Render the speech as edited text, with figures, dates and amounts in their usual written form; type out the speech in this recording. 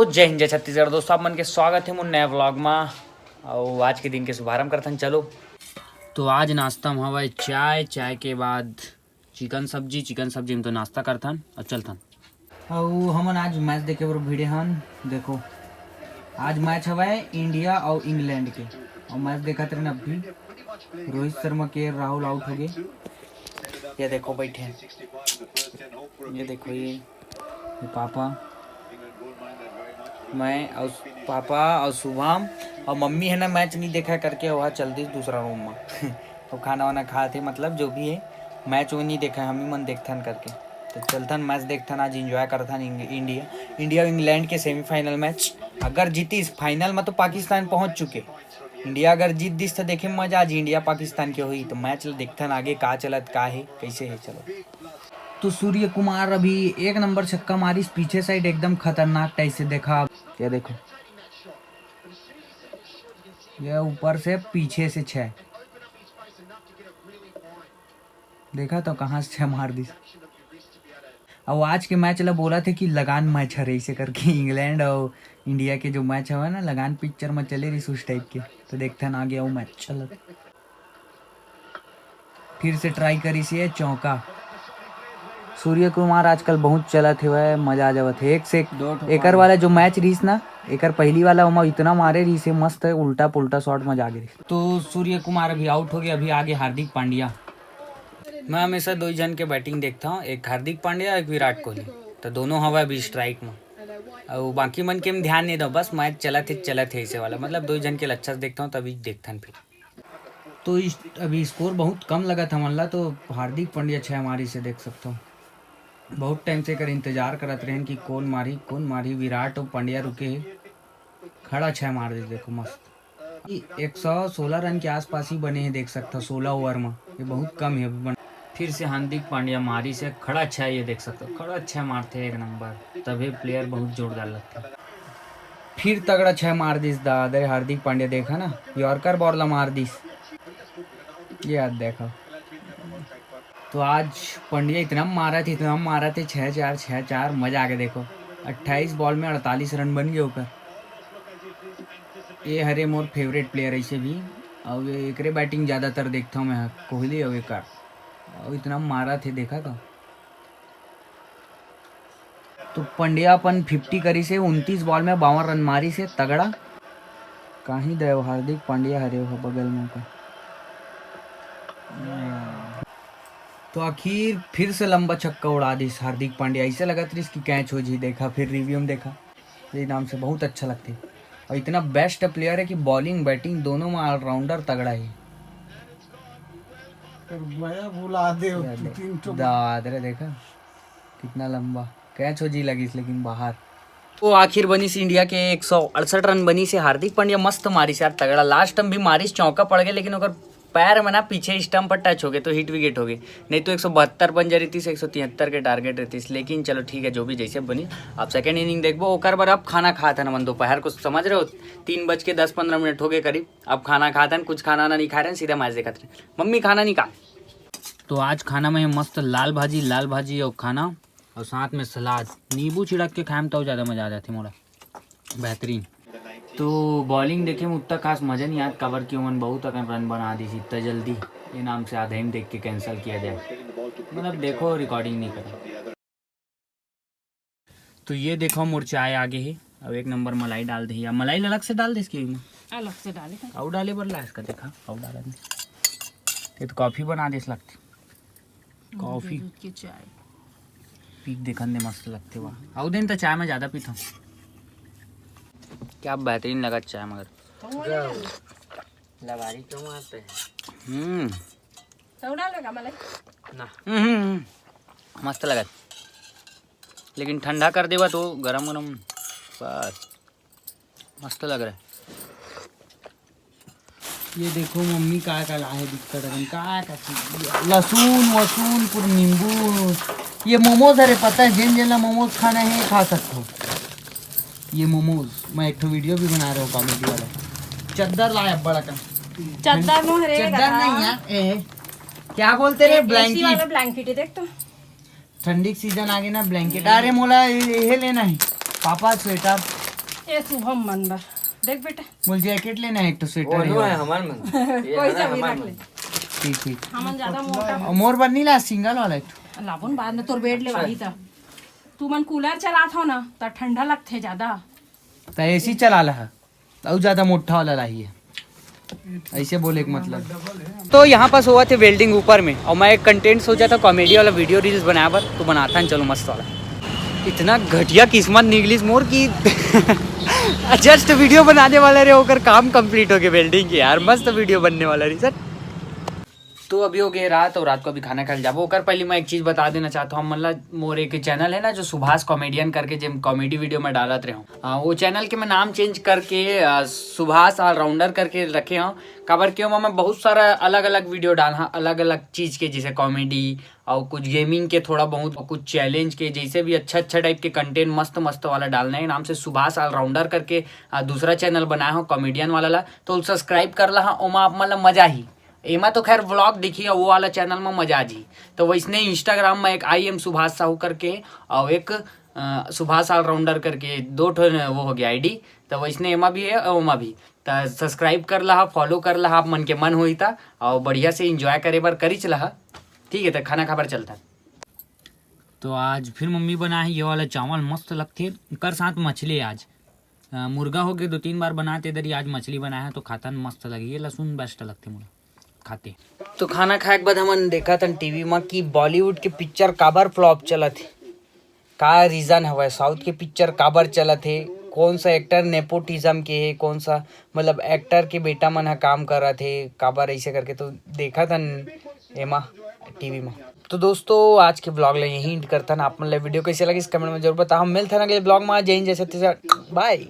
तो जय हिंद जय छत्तीसगढ़ दोस्तों, आप मन के स्वागत है मुन नया व्लॉग में। और आज के दिन के शुभारंभ करथन। चलो तो आज नाश्ता में हवा चाय के बाद चिकन सब्जी में तो नाश्ता करथन और चलथन। और हमन आज मैच देखे बर भिड़े हन। देखो आज मैच हवा इंडिया और इंग्लैंड के, और मैच देखा थे अभी रोहित शर्मा के राहुल आउट हो गए। ये देखो बैठे हैं, ये देखो ये पापा, मैं और पापा और शुभम और मम्मी है ना मैच नहीं देखा करके वहाँ चल दी दूसरा रूम में और खाना वाना खाए थे, मतलब जो भी है मैच वो नहीं देखा, हम ही मन देखथन करके। तो चलथन मैच देखथन, आज इंजॉय करथन। इंडिया इंग्लैंड के सेमीफाइनल मैच। अगर जीतीस फाइनल में तो पाकिस्तान पहुंच चुके, इंडिया अगर जीत दिस तो देखे मजा आज इंडिया पाकिस्तान के हुई। तो मैच देखथन आगे का चलत का है कैसे है। चलो तो सूर्य कुमार अभी एक नंबर छक्का मारी पीछे साइड, एकदम खतरनाक टाइप से देखा। ये देखो ये ऊपर से पीछे से 6 देखा तो कहाँ से 6 मार दी। और आज के मैच ला बोला थे कि लगान मैच है ऐसे करके। इंग्लैंड और इंडिया के जो मैच है ना लगान पिक्चर में चले रही उस टाइप के। तो देखते ना आगे वो मैच चल फिर से ट्राई करी से चौका। सूर्य कुमार आजकल बहुत चलत है, मजा आ जावत है। एक से एकर वाला जो मैच रहीस ना, एकर पहली वाला वहाँ इतना मारे रही से मस्त है, उल्टा पुल्टा शॉट मजा आ गई। तो सूर्य कुमार अभी आउट हो गया। अभी आगे हार्दिक पांड्या। मैं हमेशा 2 जन के बैटिंग देखता हूँ, एक हार्दिक पांड्या एक विराट कोहली। तो दोनों हवा अभी स्ट्राइक में, और बाकी मन के ध्यान नहीं दो, बस मैच चलत है ऐसे वाला, मतलब 2 जन के अच्छा से देखता हूँ तभी देखता फिर। तो अभी स्कोर बहुत कम लगा था मन ला, तो हार्दिक पांड्या 6 मारी से देख सकता हूँ। बहुत टाइम से कर इंतजार करत रहे कि कौन मारी। विराट और पांड्या रुके खड़ा 6 मार दे। देखो मस्त 116 रन के आसपास ही बने हैं, देख सकता 16 ओवर में, ये बहुत कम है। फिर से हार्दिक पांड्या मारी से खड़ा 6, ये देख सकते हो खड़ा 6 मारते एक नंबर, तभी प्लेयर बहुत जोरदार लगता है। फिर तगड़ा 6 मार दिस दादर हार्दिक पांड्या, देखा ना यॉर्कर बॉल मार दिस, ये याद देखा। तो आज पांड्या इतना मारा थे 6-4 मजा आ गया। देखो 28 बॉल में 48 रन बन गए होकर। ये हरे मोर फेवरेट प्लेयर ऐसे भी, और एक बैटिंग ज़्यादातर देखता हूँ मैं, कोहली और एक और इतना मारा थे देखा था। तो पांड्या अपन 50 करी से 29 बॉल में 52 रन मारी से तगड़ा कहीं दे हार्दिक पांड्या हरे हो बगल में का। तो आखिर फिर से लंबा छक्का उड़ा दी हार्दिक पांड्या, ऐसा लगा था इसकी कैच हो जी। देखा फिर रिव्यू में देखा, ये नाम से बहुत अच्छा लगती है। और इतना बेस्ट प्लेयर है कि बॉलिंग बैटिंग दोनों में ऑलराउंडर तगड़ा है। भुला दे दादरे देखा कितना लंबा कैच हो जी लगी, लेकिन बाहर। तो आखिर बनी से इंडिया के 168 रन बनी से हार्दिक पांड्या मस्त मारी से यार तगड़ा। लास्ट टाइम भी मारी चौका पड़ गया, लेकिन अगर पैर में ना पीछे स्टंप पर टच हो गए तो हिट विकेट हो गए, नहीं तो 172 बन जा रही थी, 173 के टारगेट रहती। लेकिन चलो ठीक है, जो भी जैसे बनी। आप सेकेंड इनिंग देखो ओकर बार। अब खाना खा था ना मन दोपहर को, समझ रहे हो 3:10-15 हो गए करीब। अब खाना खाता है, कुछ खाना नहीं खा रहे हैं, सीधा मैच देखा थे। मम्मी खाना नहीं खा। तो आज खाना में मस्त लाल भाजी और खाना, और साथ में सलाद, नींबू छिड़क के खाएं तो ज़्यादा मज़ा आ जाती मोड़ा, बेहतरीन। तो बॉलिंग देखे में उतना खास मज़ा नहीं आया, कवर की उमन बहुत अगर रन बना दी थी इतना जल्दी, ये नाम से आधे में देख के कैंसिल किया जाए, मतलब देखो रिकॉर्डिंग नहीं करा। तो ये देखो मोर चाय आगे है। अब एक नंबर मलाई डाल दे, या मलाई अलग से डाल दे इसकी अलग से डाले और डाले बदला इसका, देखा और डाला ये तो कॉफ़ी बना दे कॉफ़ी की चाय पी देखने मस्त लगते वाह। और दिन तो चाय में ज़्यादा पीता हूँ, क्या बेहतरीन लगा चाय। मगर लबारी क्यों मारते हैं? ना मस्त लगा, लेकिन ठंडा कर देगा तो गरम गरम बस मस्त लग रहा है। ये देखो मम्मी का लाए दिक्कत है का लहसुन वसून पूरा नींबू। ये मोमोज अरे पता है जिन जिन मोमोज खाना है खा सकते हो। ये मोमोज मैं एक वीडियो भी बना रहा हूँ कॉमेडी वाला। चद्दर लाया बड़ा का चद्दर नहीं है, क्या बोलते रे ब्लैंकेट है, देख तो ठंडी सीजन आ गई ना ब्लैंकेट। अरे मोला ये लेना है पापा स्वेटर, ये शुभम मनबर देख बेटा बोल जैकेट लेना है एक तो स्वेटर वो है है हमार मन कोई सा भी रख ले ठीक ठीक हमन ज्यादा मोटा और मोर बन नहीं ला सिंगल वाला एक ठो। लाबुन बाद में तोर बेड ले वाही त तू मन कूलर चलात हो ना त ठंडा लगथे ज्यादा तो एसी चला ला और ज्यादा मोटा वाला लाही है ऐसे बोले का मतलब। तो यहाँ पास हुआ थे वेल्डिंग ऊपर में और मैं एक कंटेंट सोचा था कॉमेडी वाला वीडियो रील्स बनाया पर तो बनाता है चलो मस्त वाला। इतना घटिया किस्मत निकली मोर की जस्ट वीडियो बनाने वाला रे होकर काम कंप्लीट हो गया वेल्डिंग की यार मस्त वीडियो बनने वाला रही सर। तो अभी हो गए रात और रात को अभी खाना खाने जाबो कर पहले मैं एक चीज़ बता देना चाहता हूँ मतलब मोर एक चैनल है ना जो सुभाष कॉमेडियन करके जो कॉमेडी वीडियो में डालत रहे हूँ वो चैनल के मैं नाम चेंज करके सुभाष ऑलराउंडर करके रखे हूँ। काबर क्यों मैं बहुत सारा अलग अलग वीडियो डाल हाँ अलग अलग चीज़ के जैसे कॉमेडी और कुछ गेमिंग के थोड़ा बहुत और कुछ चैलेंज के जैसे भी अच्छा टाइप के कंटेंट मस्त मस्त वाला डालना है नाम से सुभाष ऑलराउंडर करके दूसरा चैनल बनाया हूँ कॉमेडियन वाला ला तो सब्सक्राइब कर ला ओमा मतलब मजा ही एमा तो खैर व्लॉग देखिए वो वाला चैनल में मजा जी। तो वैसने इंस्टाग्राम में एक आई एम सुभाष साहू करके और एक सुभाष ऑलराउंडर करके दो ठो वो हो गया आईडी। तो वैसने एमा भी है और ओमा भी तो सब्सक्राइब कर ला फॉलो कर ला आप मन के मन हुई था और बढ़िया से इंजॉय करे बार करी चला ठीक है। तो खाना खाबर चलता तो आज फिर मम्मी बना है ये वाला चावल मस्त लगते कर साथ मछली आज मुर्गा हो गए 2-3 बार बनाते इधर ही आज मछली बनाया है तो खाता मस्त लगी लहसुन बेस्ट लगते मुझे खाते। तो खाना खाए के बाद हमन देखा था टीवी में कि बॉलीवुड के पिक्चर काबर फ्लॉप चला थे का रीज़न हवा साउथ के पिक्चर काबर चला थे कौन सा एक्टर नेपोटिज्म के है कौन सा मतलब एक्टर के बेटा मन हा काम कर रहा थे काबर ऐसे करके तो देखा था एमा टीवी में। तो दोस्तों आज के ब्लॉग ला यही एंड करता ना आप मतलब वीडियो कैसे लगी इस कमेंट में जरूर बताओ। हम मिलते हैं अगले ब्लॉग में जय हिंद जय सत्य बाय।